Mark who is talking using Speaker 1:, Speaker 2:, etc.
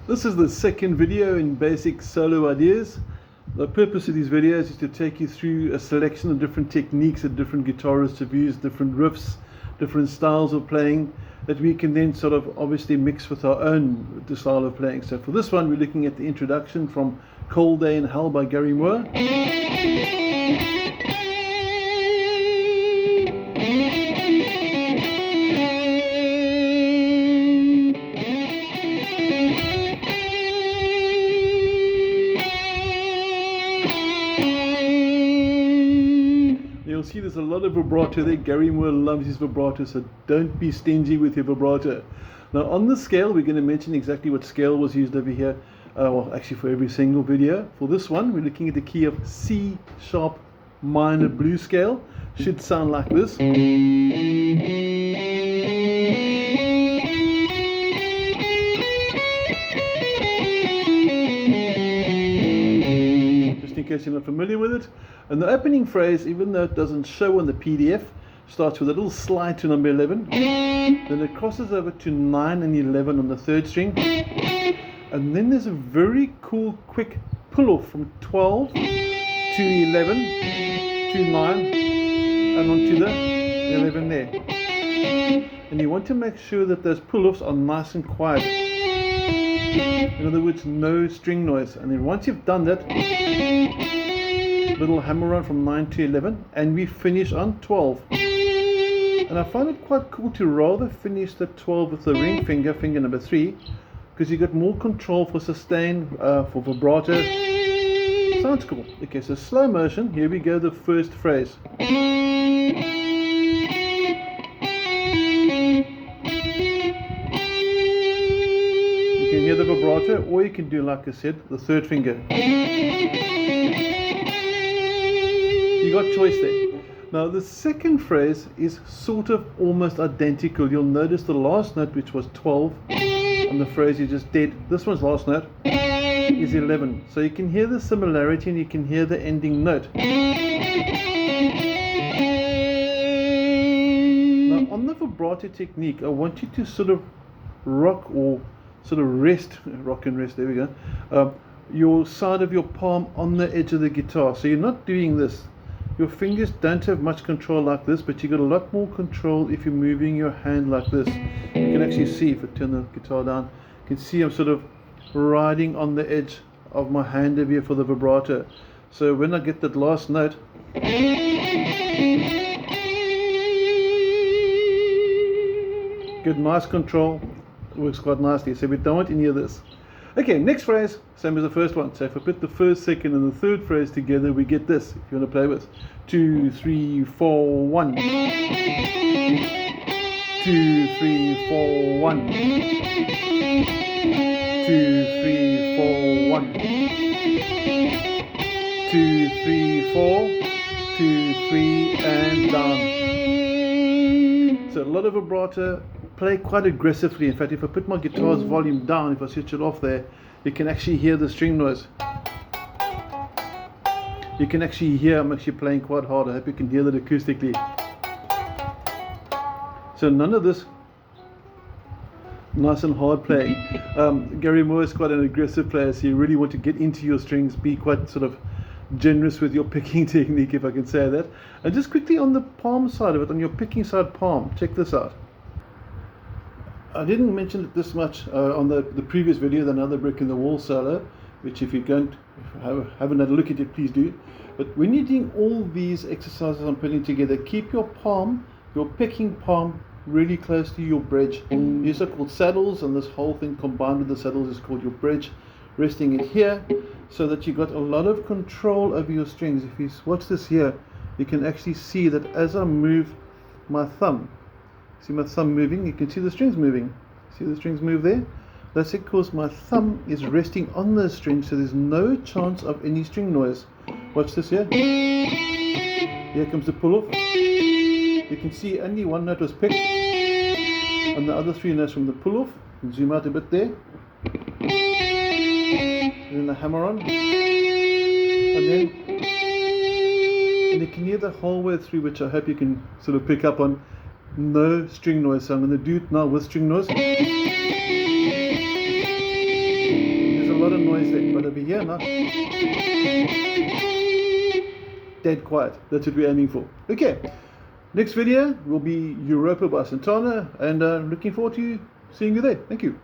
Speaker 1: This is the second video in basic solo ideas. The purpose of these videos is to take you through a selection of different techniques that different guitarists have used, different riffs, different styles of playing that we can then sort of obviously mix with our own style of playing. So for this one we're looking at the introduction from Cold Day in Hell by Gary Moore. You'll see there's a lot of vibrato there. Gary Moore loves his vibrato, so don't be stingy with your vibrato. Now on the scale, we're going to mention exactly what scale was used over here. Well, actually for every single video. For this one, we're looking at the key of C sharp minor blues scale. Should sound like this. In case you're not familiar with it. And the opening phrase, even though it doesn't show on the PDF, starts with a little slide to number 11, then it crosses over to 9 and 11 on the third string, and then there's a very cool quick pull off from 12 to 11 to 9 and onto the 11 there. And you want to make sure that those pull offs are nice and quiet. In other words, no string noise. And then once you've done that, little hammer on from 9 to 11, and we finish on 12. And I find it quite cool to rather finish the 12 with the ring finger, finger number 3, because you get more control for sustain, for vibrato. Sounds cool. Okay, so slow motion. Here we go, the first phrase. You can hear the vibrato, or you can do, like I said, the third finger. You got choice there. Now the second phrase is sort of almost identical. You'll notice the last note, which was 12, and the phrase you just did, this one's last note, is 11. So you can hear the similarity and you can hear the ending note. Now on the vibrato technique, I want you to sort of rock or sort of rest, rock and rest, there we go, your side of your palm on the edge of the guitar. So you're not doing this. Your fingers don't have much control like this, but you got a lot more control if you're moving your hand like this. You can actually see, if I turn the guitar down, you can see I'm sort of riding on the edge of my hand over here for the vibrato. So when I get that last note, get nice control, it works quite nicely. So we don't want any of this. Okay, next phrase, same as the first one. So if I put the first, second and the third phrase together, we get this, if you want to play with. 2, 3, 4, 1. 2, 3, 4, 1. 2, 3, 4, 1. 2, 3, 4. 2, 3, and down. So a lot of vibrato. Play quite aggressively. In fact, if I put my guitar's volume down, if I switch it off there, you can actually hear the string noise. You can actually hear I'm actually playing quite hard. I hope you can hear that acoustically. So none of this nice and hard playing. Gary Moore is quite an aggressive player, so you really want to get into your strings, be quite sort of generous with your picking technique, if I can say that. And just quickly on the palm side of it, on your picking side palm, check this out. I didn't mention it this much on the previous video, the Another Brick in the Wall solo, which if you haven't had a look at it, please do. But when you're doing all these exercises I'm putting together, keep your palm, your picking palm, really close to your bridge. These are called saddles, and this whole thing combined with the saddles is called your bridge. Resting it here, so that you got a lot of control over your strings. If you watch this here, you can actually see that as I move my thumb, see my thumb moving, you can see the strings moving. See the strings move there? That's because my thumb is resting on those strings, so there's no chance of any string noise. Watch this here. Here comes the pull off. You can see only one note was picked, and the other 3 notes from the pull off. You can zoom out a bit there. And then the hammer on. And then you can hear the whole way through, which I hope you can sort of pick up on. No string noise, so I'm going to do it now with string noise. lot of noise there, but over here now, dead quiet. That's what we're aiming for. Okay, next video will be Europa by Santana, and looking forward to seeing you there. Thank you.